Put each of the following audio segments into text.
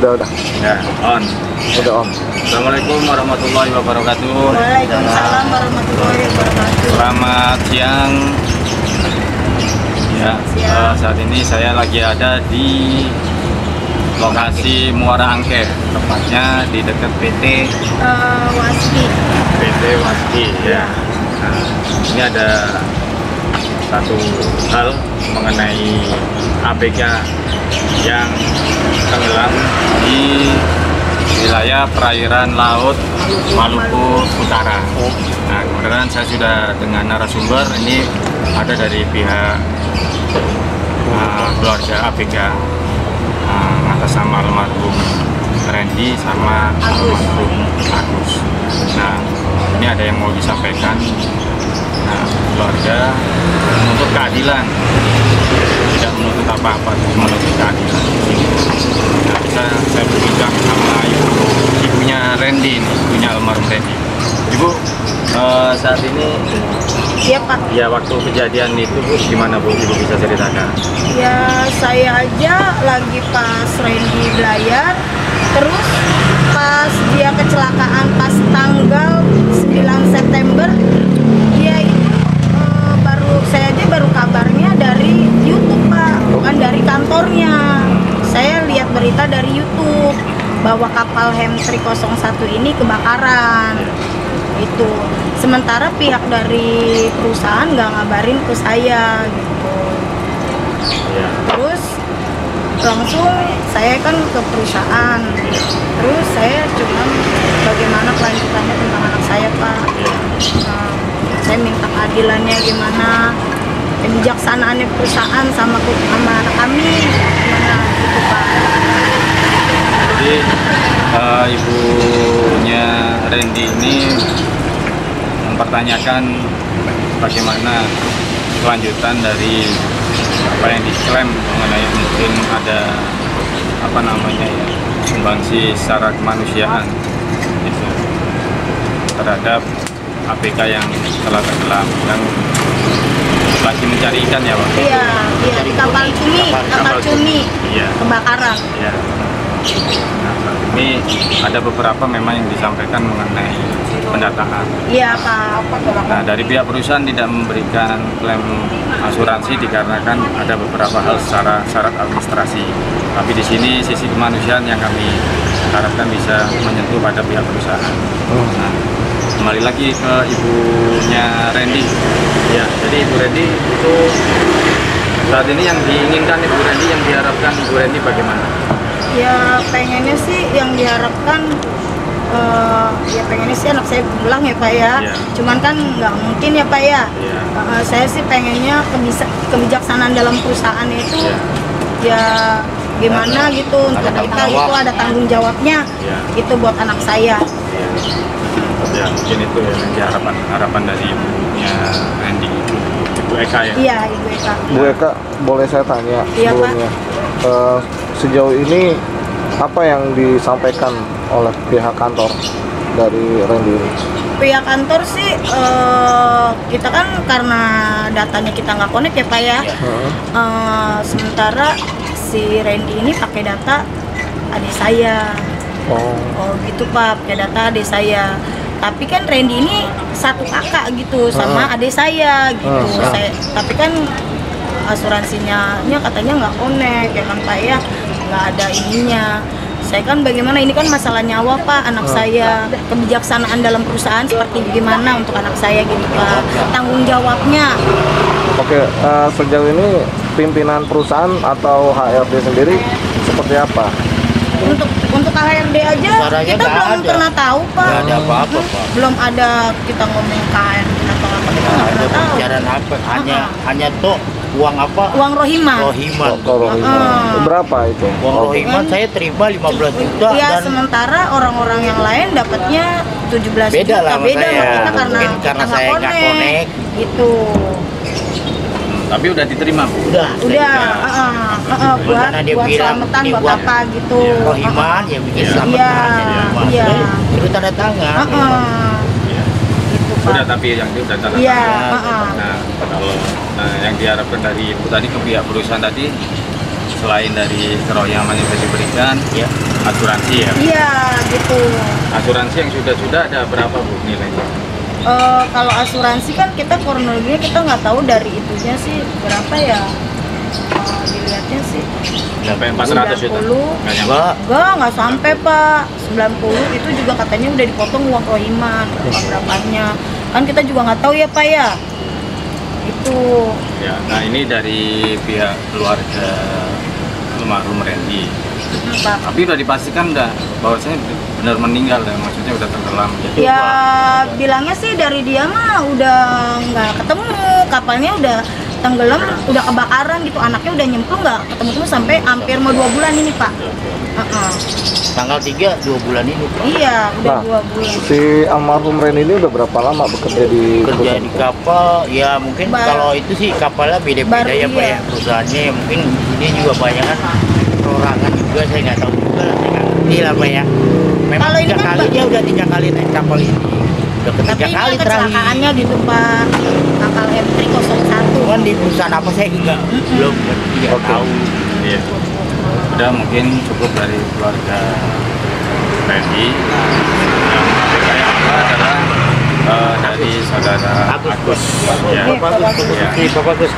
Udah. Ya, on. Udah om. Assalamualaikum warahmatullahi wabarakatuh. Waalaikumsalam warahmatullahi wabarakatuh. Selamat siang. Ya, saat ini saya lagi ada di lokasi Muara Angke, tepatnya di dekat PT Waski. PT Waski ya. Nah, ini ada satu hal mengenai ABK yang tenggelam di wilayah perairan laut Maluku Utara. Nah, kemudian saya sudah dengan narasumber ini ada dari pihak keluarga ABK atas nama almarhum Randy sama almarhum Agus. Nah, ini ada yang mau disampaikan. Nah, keluarga menuntut keadilan, tidak menuntut apa-apa, menuntut keadilan. Nah, saya berbincang sama ibunya Randy, ibunya almarhum Randy. Ibu, saat ini Iya Pak. ya waktu kejadian itu Bu, gimana Bu, Ibu bisa ceritakan? Ya saya aja lagi pas Randy belayar, terus pas dia kecelakaan pas tanggal 9 September, dia itu saya aja baru kabarnya dari YouTube Pak, bukan dari kantornya. Saya lihat berita dari YouTube bahwa kapal Hemtri 01 ini kebakaran. Itu sementara pihak dari perusahaan nggak ngabarin ke saya gitu. Terus langsung saya kan ke perusahaan, terus saya cuma bagaimana kelanjutannya tentang anak saya Pak. Nah, saya minta keadilannya gimana, kebijaksanaannya perusahaan sama anak kami gimana gitu Pak. Jadi ibunya Randy ini mempertanyakan bagaimana kelanjutan dari apa yang diklaim mengenai mungkin ada sumbangsi secara kemanusiaan itu terhadap ABK yang telah tenggelam dan lagi mencari ikan ya Pak? Iya, di kapal Cumi, iya. Kebakaran. Iya. Nah, ini ada beberapa memang yang disampaikan mengenai pendataan. Iya Pak. Nah, dari pihak perusahaan tidak memberikan klaim asuransi dikarenakan ada beberapa hal secara syarat administrasi. Tapi di sini sisi kemanusiaan yang kami harapkan bisa menyentuh pada pihak perusahaan. Nah, kembali lagi ke ibunya Randy. Ya, jadi Ibu Randy itu saat ini yang diinginkan Ibu Randy, yang diharapkan Ibu Randy bagaimana? Ya pengennya sih yang diharapkan ya pengennya sih anak saya pulang ya Pak ya. Cuman kan nggak mungkin ya Pak ya. Saya sih pengennya kebijaksanaan dalam perusahaan itu ya gimana gitu untuk kita itu ada tanggung jawabnya gitu buat anak saya. Ya mungkin itu ya harapan dari ibunya Randy, Ibu Eka ya. Iya Ibu Eka. Bu Eka, boleh saya tanya Iya, sebelumnya? Sejauh ini apa yang disampaikan oleh pihak kantor dari Randy ini? Pihak kantor sih kita kan karena datanya kita nggak connect ya Pak ya. Sementara si Randy ini pakai data adik saya. Oh gitu Pak, pakai data adik saya. Tapi kan Randy ini satu kakak gitu sama adik saya gitu. Tapi kan asuransinya katanya nggak connect ya kan Pak ya, nggak ada ininya. Saya kan bagaimana, ini kan masalah nyawa Pak, anak saya, kebijaksanaan dalam perusahaan seperti gimana untuk anak saya gitu Pak, tanggung jawabnya. Oke, sejauh ini pimpinan perusahaan atau HRD sendiri seperti apa? Untuk HRD aja kita belum pernah tahu Pak. Nggak ada apa-apa Pak. Belum ada kita ngomong ke HRD atau apa, kita nggak pernah tahu. Pembicaraan apa? Hanya tuh uang apa? Uang rohiman. Berapa itu? Uang rohiman saya terima 15 juta. Iya, dan sementara orang-orang yang lain dapatnya 17 beda juta. Lah beda saya. Kita karena saya nggak connect. Gitu. Tapi udah diterima Bu? Udah. Buat selamatan buat buat apa gitu. rohiman ya bikin selamatan. Iya. Itu tanda tangan. Gitu, Pak. Udah, tapi yang itu udah tanda tangan. Iya. Nah, kalau yang diharapkan dari Ibu tadi ke pihak perusahaan tadi selain dari keroyaman yang sudah diberikan, Ya. asuransi ya. Iya gitu. Asuransi yang sudah ada berapa Bu nilainya? Kalau asuransi kan kita kronologinya kita nggak tahu dari itunya sih berapa ya. Dilihatnya sih Sampai 400 itu? 90. Nggak nyampe. Nggak sampai Pak. 90 itu juga katanya udah dipotong uang rohiman berapanya. Kan kita juga nggak tahu ya Pak ya. Itu. Ya, nah ini dari pihak keluarga almarhum Randy. Pak. Tapi udah dipastikan udah bahwasanya benar meninggal ya, maksudnya udah tenggelam. Ya bilangnya sih dari dia mah udah nggak ketemu, kapalnya udah tenggelam, udah kebakaran gitu, anaknya udah nyemplung nggak ketemu sampai hampir mau 2 bulan ini Pak. Tanggal 3 2 bulan ini Pak. Iya udah Nah, 2 bulan. Si almarhum Ren ini udah berapa lama bekerja di Kerja perusahaan di itu? kapal ya mungkin kalau itu sih kapalnya beda-beda Baru ya Pak iya. ya perusahaannya ya, mungkin ini juga banyak kan perorangan juga saya nggak tahu juga lah, saya nggak ngerti lah Pak ya. Memang Kalau ini 3 kan kali dia udah 3 kali naik kapal ini udah Tapi ketiga ini kali kecelakaannya terakhir. gitu Pak, kapal M301. Cuman di perusahaan apa saya juga belum tidak Oke. tahu. Iya. Udah mungkin cukup dari keluarga Randy. Yang saya apa adalah dari saudara Agus. Ya. Bapak Agus, Ya. Bapak Agus.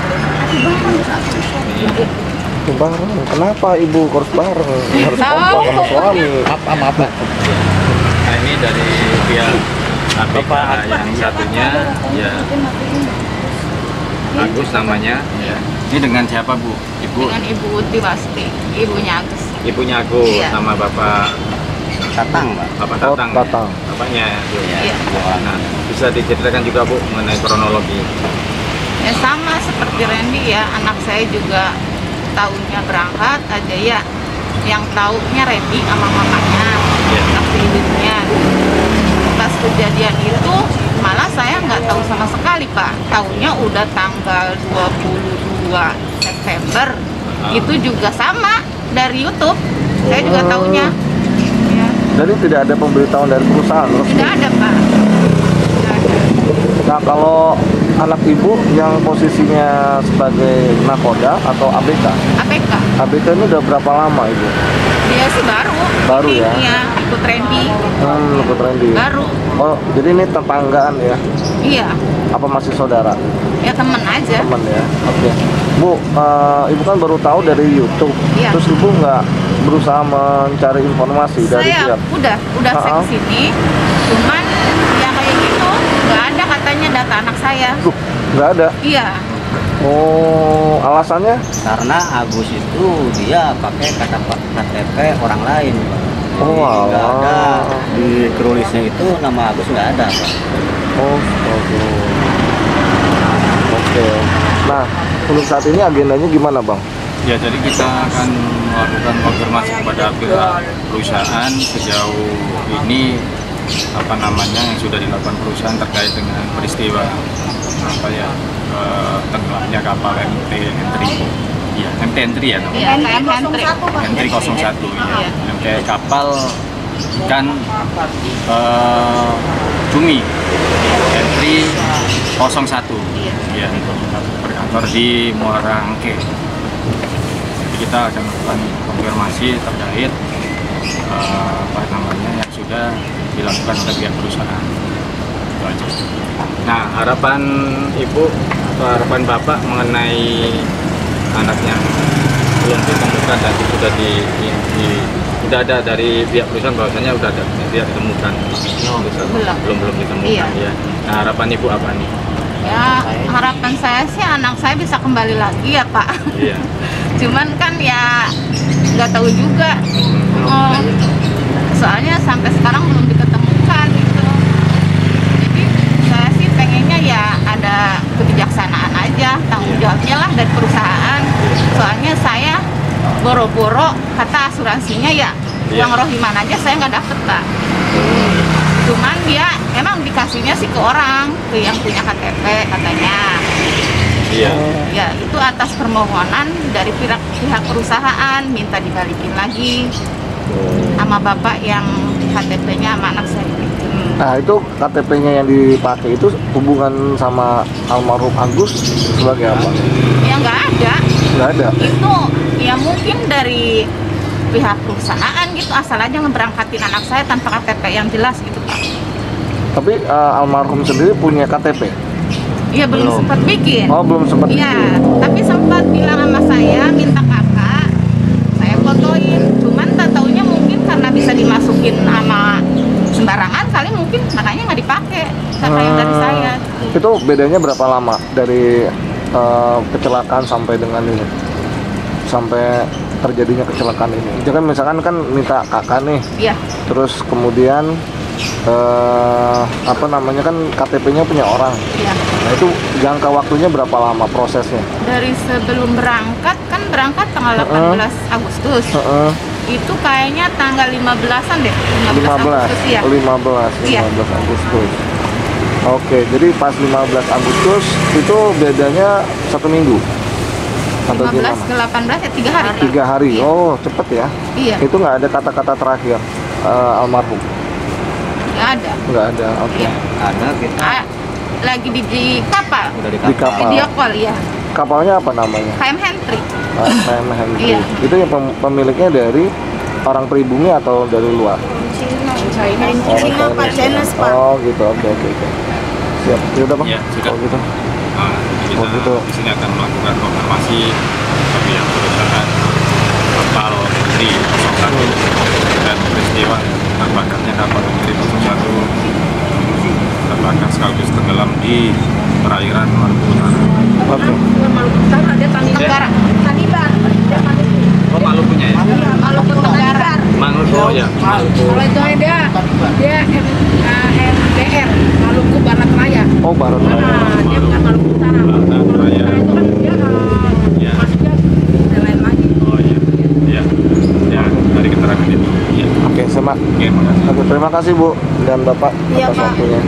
Bareng. Kenapa ibu harus bareng? Harus kompak sama suami. Maaf Pak. Nah ini dari pihak ABK Bapak. yang satunya ya Agus namanya ya. Ini dengan siapa Bu? Ibu, Dengan Ibu Uti Wasti, ibunya Agus. ibunya Agus Iya. sama Bapak Tatang Pak. Bapak Oh, Tatang. Tatang. Bapaknya Bu. Iya. Nah, bisa diceritakan juga Bu mengenai kronologi. Ya sama seperti Randy ya, anak saya juga tahunnya berangkat aja ya. Yang taunya Randy sama mamanya, Iya. saksi hidupnya. Pas kejadian itu malah saya nggak tahu sama sekali Pak. Taunya udah tanggal 22 September. Itu juga sama dari YouTube. Saya juga taunya. Ya, Jadi tidak ada pemberitahuan dari perusahaan. tidak ada Pak. Tidak ada. Nah, kalau anak ibu yang posisinya sebagai nakoda atau ABK, APK. ABK ini udah berapa lama ibu? Dia sih baru. Baru Ini, ya? Iya, ikut Randy. Ikut Randy. Baru. Oh, jadi ini tetanggaan ya? Iya, Apa masih saudara? ya temen aja. Teman ya? Oke. Bu, ibu kan baru tahu dari YouTube. Iya. Terus ibu nggak berusaha mencari informasi dari Saya pihak? udah cek Ha-ha. sini, cuman ya kayak gitu, nggak ada katanya data anak saya. Duh, nggak ada. Iya, Oh, alasannya? Karena Agus itu dia pakai KTP orang lain, Pak. Oh, Jadi nggak ada alah. di krulisnya itu nama Agus nggak ada, Pak. Oh, oke. Oke. Nah, untuk saat ini agendanya gimana, Bang? Ya, jadi kita akan melakukan konfirmasi kepada pihak perusahaan sejauh ini apa namanya yang sudah dilakukan perusahaan terkait dengan peristiwa apa ya tenggelamnya kapal MT Entry. Ya, MT Entry ya namanya. iya kayak Hendrik. Entry 01 ya. Iya. MT kapal ikan cumi Entry 01. Iya. Ya, berkantor di Muara Angke. Jadi kita akan melakukan konfirmasi terkait apa namanya yang sudah dilakukan oleh pihak perusahaan. Itu aja. Nah, harapan ibu atau harapan bapak mengenai anak yang belum ditemukan dan sudah sudah ada dari pihak perusahaan bahwasanya sudah ada tidak ditemukan. Belum ditemukan Iya. ya. Nah, harapan ibu apa nih? Ya harapan saya sih anak saya bisa kembali lagi ya Pak. Iya. Cuman kan ya nggak tahu juga. Oh, soalnya sampai sekarang belum diketemukan gitu. Jadi saya sih pengennya ya ada kebijaksanaan aja, tanggung jawabnya lah dari perusahaan. Soalnya saya boro-boro kata asuransinya ya Iya. uang rohiman aja saya nggak dapet Pak. Cuman dia emang dikasihnya sih ke orang, ke yang punya KTP katanya. Iya. Ya itu atas permohonan dari pihak perusahaan minta dibalikin lagi sama bapak yang KTP-nya sama anak saya. Nah, itu KTP-nya yang dipakai itu hubungan sama almarhum Agus sebagai apa? Ya nggak ada. Nggak ada. Itu ya mungkin dari pihak perusahaan gitu, asal aja ngeberangkatin anak saya tanpa KTP yang jelas gitu Pak. Tapi almarhum sendiri punya KTP? Iya belum sempat bikin. Oh, belum sempat Iya, bikin. tapi sempat bilang sama saya minta kakak, saya fotoin. Cuman tak taunya mungkin karena bisa dimasukin sama sembarangan kali mungkin makanya nggak dipakai kata yang dari saya. Itu bedanya berapa lama dari kecelakaan sampai dengan ini? Sampai terjadinya kecelakaan ini. Jangan misalkan kan minta kakak nih, Iya. terus kemudian apa namanya kan KTP-nya punya orang. Iya. Nah itu jangka waktunya berapa lama prosesnya? Dari sebelum berangkat kan berangkat tanggal 18 Agustus. Itu kayaknya tanggal 15-an deh. 15 Agustus ya. 15 Iya. Agustus. Oke, jadi pas 15 Agustus itu bedanya 1 minggu atau 15 gimana? ke 18 ya 3 hari. Pak. 3 hari. Oh, cepet ya. Iya. Itu nggak ada kata-kata terakhir almarhum? Nggak ada. Nggak ada. Oke. Iya. Ada kita Ah, lagi di kapal. udah di Di kapal. Video call ya. Kapalnya apa namanya? KM Henry. KM Henry. Iya. Itu yang pemiliknya dari orang pribumi atau dari luar? Cina Pak, Chinese Pak. Oh gitu. Oke. Siap. Sudah Bang? Ya, sudah. Oh gitu. Nah, kita Oh, gitu. di sini akan melakukan konfirmasi bagi yang perusahaan kapal di 01 dan peristiwa terbakarnya kapal Negeri 01 terbakar sekaligus tenggelam di perairan Maluku Utara. Oke. Tenggara. Oh, Malukunya ya? Maluku Tenggara. Maluku, oh ya. Kalau itu dia MDR Maluku Barat Raya. Oh barat. Nah, dia bukan Maluku Utara. Barat Raya. Itu kan dia Ya. masuknya udah lain lagi. Oh iya. Ya. Ya, dari keterangan itu. Ya. Oke, sama. Oke, makasih. Oke, terima kasih Bu dan Bapak Iya, atas Pak. waktunya.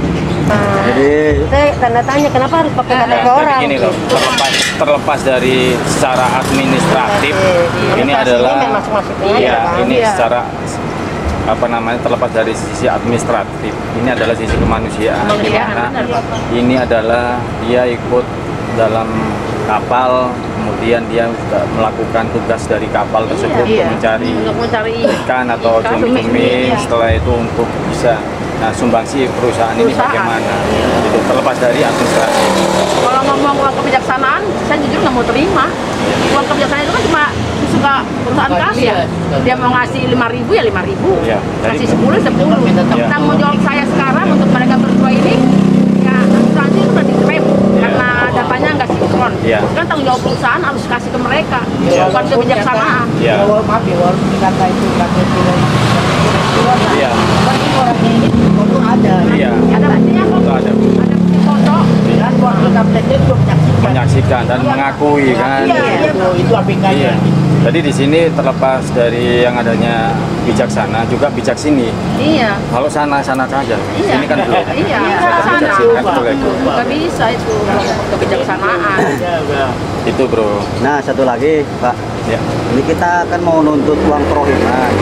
jadi Saya tanda tanya kenapa harus pakai KTP orang? Jadi gini loh, terlepas dari secara administratif, ini adalah iya, ini secara apa namanya terlepas dari sisi administratif, ini adalah sisi kemanusiaan, di mana ini adalah dia ikut dalam kapal, kemudian dia juga melakukan tugas dari kapal tersebut untuk mencari ikan atau cumi-cumi, setelah itu untuk bisa sumbangsi perusahaan ini bagaimana, itu terlepas dari administrasi. Kalau ngomong uang kebijaksanaan, saya jujur nggak mau terima. Uang kebijaksanaan itu kan cuma suka perusahaan kasih ya. Dia mau ngasih 5.000 ya 5.000, Ya, jadi- kasih 10 10. Ya. Tanggung jawab saya sekarang untuk mereka berdua ini, ya asuransi itu udah diklaim karena datanya nggak sinkron. Ya. Kan tanggung jawab perusahaan harus kasih ke mereka, Ya. bukan kebijaksanaan. Ya, Maaf ya, walaupun kata itu KTP iya, itu ada. iya, Ada buktinya kok. itu ada Ada bukti foto. Dan waktu KTP juga menyaksikan. menyaksikan dan mengakui kan. Itu APK-nya. Iya. Jadi di sini terlepas dari yang adanya bijaksana juga bijak sini. Iya. Kalau sana saja, Iya. sini kan belum. Iya. Saya Sana. bijak sini kan betul itu. Nggak bisa itu kebijaksanaan. Itu bro. nah satu lagi Pak, Ya. ini kita kan mau nuntut uang kerohiman.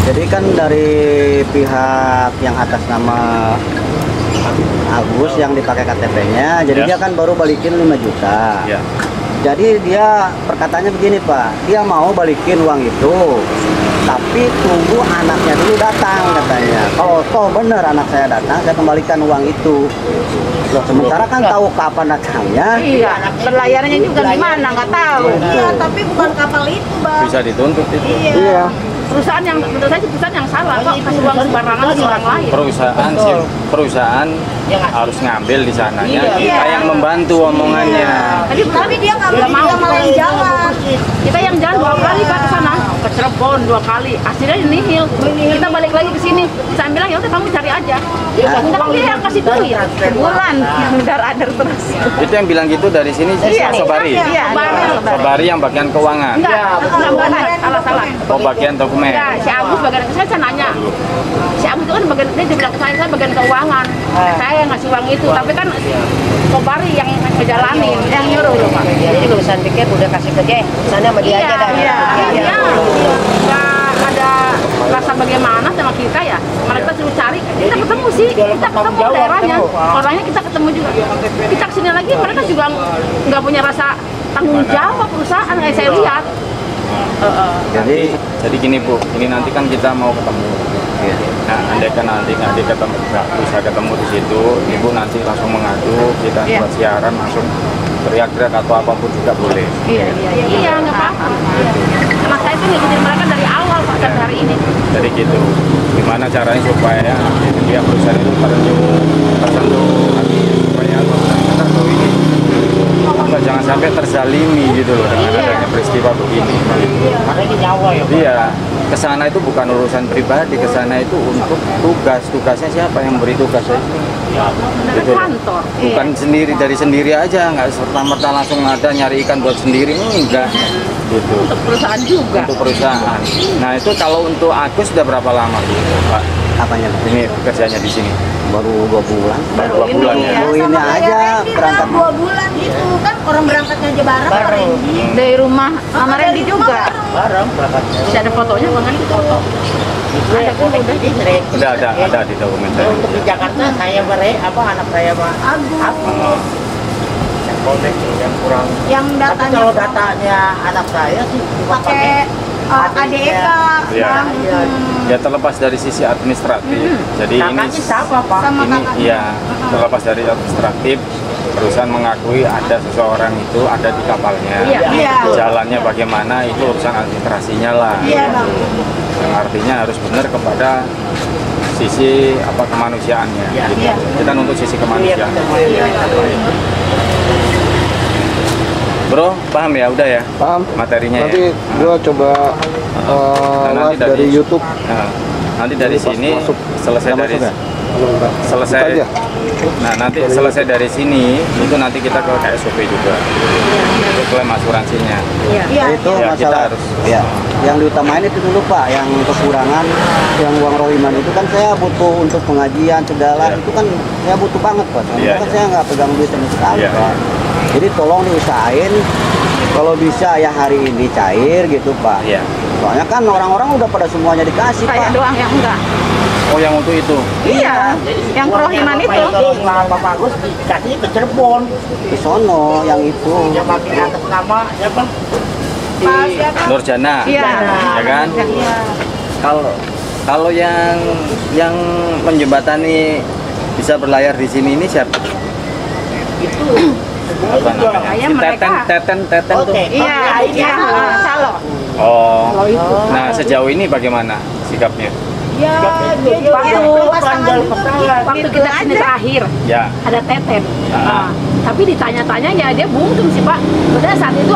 Jadi kan dari pihak yang atas nama Agus yang dipakai KTP-nya, jadi Ya. dia kan baru balikin 5 juta. Ya. Jadi dia perkataannya begini Pak, dia mau balikin uang itu, tapi tunggu anaknya dulu datang katanya. Kalau toh bener anak saya datang, saya kembalikan uang itu. Loh, sementara kan tahu kapan datangnya. Iya. Berlayarnya juga di mana nggak tahu. Iya, tapi bukan kapal itu, Bang. Bisa dituntut itu. Iya. Perusahaan yang menurut saya perusahaan yang salah kok kasih uang sembarangan ke orang lain. Perusahaan harus ngambil di sananya. Iya. Kita yang membantu omongannya. Tapi dia nggak Nggak mau, mau. dia malah yang jalan. Kita yang jalan 2 kali Pak ke sana, ke Cirebon 2 kali. Akhirnya nihil. Kita balik lagi ke sini. Saya bilang ya udah kamu cari aja. Kita dia yang kasih duit. Sebulan yang dar-dar terus. Itu yang bilang gitu dari sini Iya. Sobari. Iya, Sobari yang bagian keuangan. Enggak bukan. Salah. Oh, bagian dokumen. Enggak, si Agus bagian saya nanya. Si Agus itu kan bagian dia bilang ke saya bagian keuangan. Saya yang ngasih uang itu, tapi kan Sobari yang ngejalanin, yang nyuruh loh Pak. Jadi urusan tiket udah kasih ke dia, sana sama dia aja dah. Iya. Nggak ada rasa bagaimana sama kita ya. Mereka suruh cari, kita ketemu sih, kita ketemu daerahnya, orangnya kita ketemu juga. Kita kesini lagi, mereka juga nggak punya rasa tanggung jawab perusahaan kayak saya lihat. Jadi gini Bu, ini nanti kan kita mau ketemu. Nah, andai kan nanti ketemu, nggak bisa ketemu di situ, Ibu nanti langsung mengadu, kita buat siaran langsung teriak-teriak atau apapun juga boleh. Iya, nggak apa-apa. Karena saya tuh ngikutin mereka dari awal sampai hari ini. Jadi gitu, gimana caranya supaya pihak perusahaan itu tersentuh hati supaya kita tahu ini jangan sampai terzalimi gitu loh dengan adanya peristiwa begini. Makanya nyawa ya. Iya, kesana itu bukan urusan pribadi, kesana itu untuk tugasnya siapa yang beri tugasnya itu? Gitu loh. Kantor. Bukan sendiri dari sendiri aja, nggak serta-merta langsung ada nyari ikan buat sendiri, enggak. Gitu. Untuk perusahaan juga. Untuk perusahaan. Nah itu kalau untuk Agus sudah berapa lama Pak? Apanya? Ini kerjanya di sini Baru 2 bulan. baru 2 bulan ya. Baru ini aja berangkat. 2 bulan gitu kan, orang berangkatnya aja bareng. Dari rumah sama Randy juga. Bareng berangkatnya. Bisa ada fotonya, Bang Andi foto. Itu ya udah jadi sering. Udah ada di dokumen saya. Untuk di Jakarta saya anak saya Pak Agus. Yang konek yang kurang. Yang Tapi datanya kalau datanya anak saya sih cuma pakai ADK, Iya. Bang. Ya terlepas dari sisi administratif. Jadi ini Kakaknya siapa Pak? Sama ini kakaknya. ya terlepas dari administratif, perusahaan mengakui ada seseorang itu ada di kapalnya. Iya. Jalannya bagaimana itu urusan administrasinya lah. Iya, Bang. Yang artinya harus benar kepada sisi kemanusiaannya. Gitu. Iya. Kita nuntut sisi kemanusiaan. Bro, paham ya? Udah ya? Paham? Materinya Nanti ya? gua coba Nah, live dari YouTube. Nah, nanti dari Pas sini masuk. selesai Udah dari masuk ya? Belum, Pak. selesai. Buka aja. Nah, nanti selesai dari sini itu nanti kita ke KSOP juga. Untuk klaim asuransinya. Iya. Itu Ya, kita masalah. harus. Ya, yang diutamain itu dulu Pak, yang kekurangan, yang uang rohiman itu kan saya butuh untuk pengajian segala, Iya. itu kan saya butuh banget Pak. Soalnya Iya, kan iya. saya nggak pegang duit sama sekali Iya. Pak. Jadi tolong diusahain kalau bisa ya hari ini cair gitu Pak. Iya. Soalnya kan orang-orang udah pada semuanya dikasih Saya Pak. doang yang enggak. Oh, yang untuk itu. Iya, yang kerohiman itu. Yang Bapak Agus dikasih ke Cirebon. Di sono yang itu. Yang pakai atas nama siapa? Pak siapa? Nurjana. Iya. Ya kan? Iya. Kalau yang menjembatani bisa berlayar di sini ini siapa? Itu Apa namanya? Saya Si mereka. Teten tuh. Iya, Salo. Oh. Nah, sejauh ini bagaimana sikapnya? Ya, dia juga Waktu yang pasangan juga. Waktu kita kesini terakhir Ya. ada Teten. Nah, tapi ditanya-tanya ya dia bungkam sih Pak. Padahal saat itu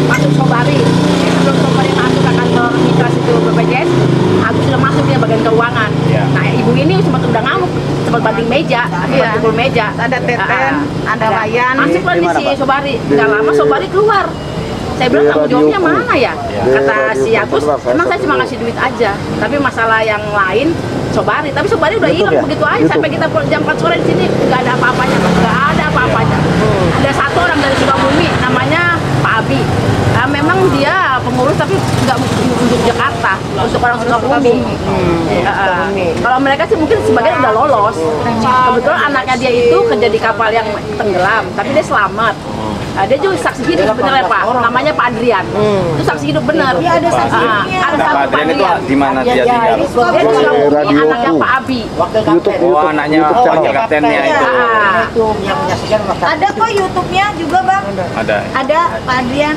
masuk Sobari. Sebelum Sobari masuk ke kantor mitra situ BPJS, Agus sudah masuk dia bagian keuangan. Ya. Nah ibu ini sempat udah ngamuk, sempat banting meja, sempat pukul meja. Ada Teten, ada Layan. Masuk Di lagi mana, si Pak? Sobari. Nggak lama Sobari keluar. Saya bilang Di tanggung jawabnya radioku. mana ya? Ya. Kata Di si radio Agus, Kontras, emang saya cuma satu. ngasih duit aja. Tapi masalah yang lain Sobari, tapi Sobari udah YouTube hilang ya? begitu aja YouTube. sampai kita jam 4 sore di sini nggak ada apa-apanya, Mas. Nggak ada apa-apanya. Ada satu orang dari Sukabumi namanya Pak Abi. Memang dia pengurus tapi nggak untuk Jakarta, untuk orang Sukabumi. Kalau mereka sih mungkin sebagian udah lolos. Kebetulan anaknya dia itu kerja di kapal yang tenggelam, tapi dia selamat. Dia juga saksi hidup bener ya Pak, namanya Pak Adrian. Itu saksi hidup bener. Iya, ada saksi hidupnya. Ada Nah, satu Pak Adrian itu di mana dia tinggal? Dia juga Di punya radioku. anaknya Pak Abi. YouTube, Oh, anaknya wakil kaptennya itu. Itu yang menyaksikan masyarakat. Ada kok YouTube-nya juga, Bang. Ada. Ada Pak Adrian.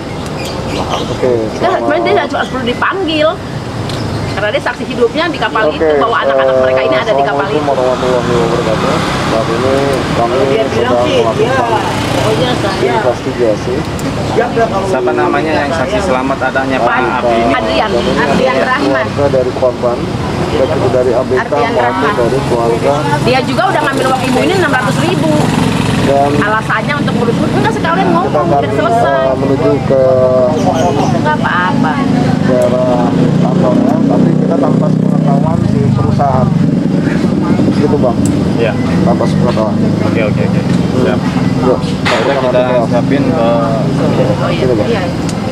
Oke. Kita sebenarnya dia nggak perlu dipanggil. Karena dia saksi hidupnya di kapal itu bahwa anak-anak mereka ini ada di kapal itu. Assalamualaikum warahmatullahi wabarakatuh. Saat ini kami sedang melakukan investigasi. Siapa namanya yang saksi selamat adanya Pak Abi ini? Adrian Rahman. Keluarga dari korban, baik itu dari ABK Adrian maupun Rahman. dari keluarga Dia juga udah ngambil uang ibu ini 600.000. dan Alasannya untuk ngurus enggak sekalian kita ngomong udah akan selesai. menuju ke Enggak apa-apa. daerah kantornya, tapi kita tanpa sepengetahuan si perusahaan. Gitu Bang, Iya. tanpa sepengetahuan. Oke. Siap. Yuk, Udah kita siapin Sini Bang.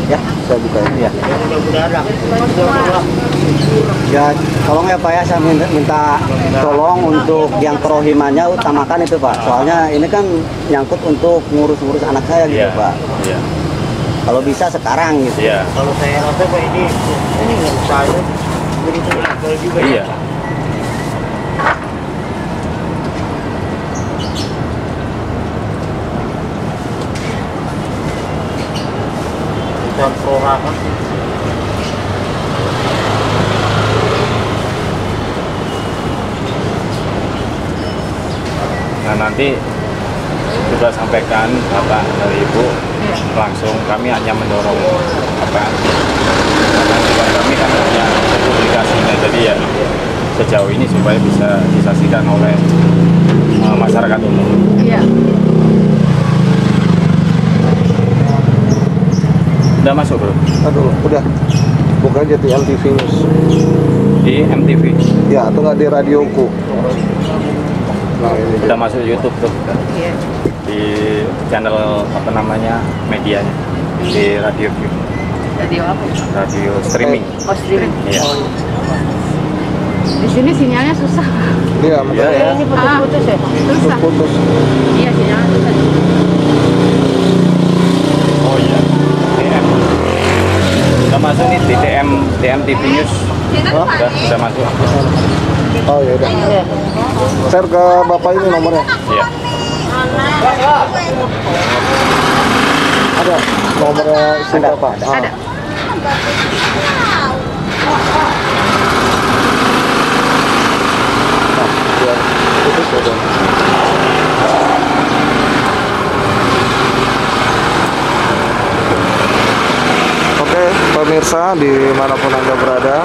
Ya, Saya buka ini. ya. Ya, tolong ya Pak ya, saya minta tolong untuk yang kerohimannya utamakan itu Pak. Soalnya ini kan nyangkut untuk ngurus-ngurus anak saya gitu Iya. Pak. Iya. Kalau bisa sekarang gitu. Iya. Kalau saya rasa Pak ini nggak usah aja. Begitu legal juga. Iya. Dan perorangan. Nah nanti sudah sampaikan Bapak dari Ibu, langsung kami hanya mendorong apa tujuan kami kan hanya publikasinya, jadi ya sejauh ini supaya bisa disaksikan oleh masyarakat umum. Iya. Udah masuk bro? Aduh, udah. Buka aja di MTV News. Di MTV. Ya, atau nggak di radioku. Nah, ini dia. Udah masuk YouTube tuh. Iya. Di channel apa namanya medianya, di radio Radio apa? radio streaming. Oh, streaming. Iya. Di sini sinyalnya susah. Iya, makanya Iya, Ini putus-putus ya. Susah. putus. Iya, sinyalnya susah. Oh iya. DM. Udah masuk nih di DM TV News. Udah bisa masuk. Oh ya udah. Share ke Bapak ini nomornya. Iya. Ada nomornya istri Bapak. Ada. Biar putus ya udah. Oke, pemirsa dimanapun Anda berada,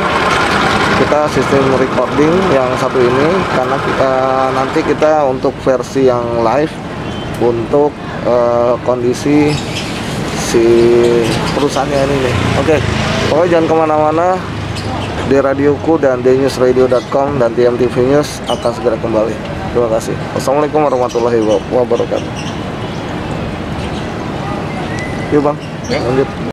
kita sistem recording yang satu ini karena nanti kita untuk versi yang live untuk kondisi si perusahaannya ini nih. Oke, pokoknya jangan kemana-mana, di radioku dan dnewsradio.com dan TMTV News akan segera kembali. Terima kasih. Wassalamualaikum warahmatullahi wabarakatuh. Yuk bang, lanjut.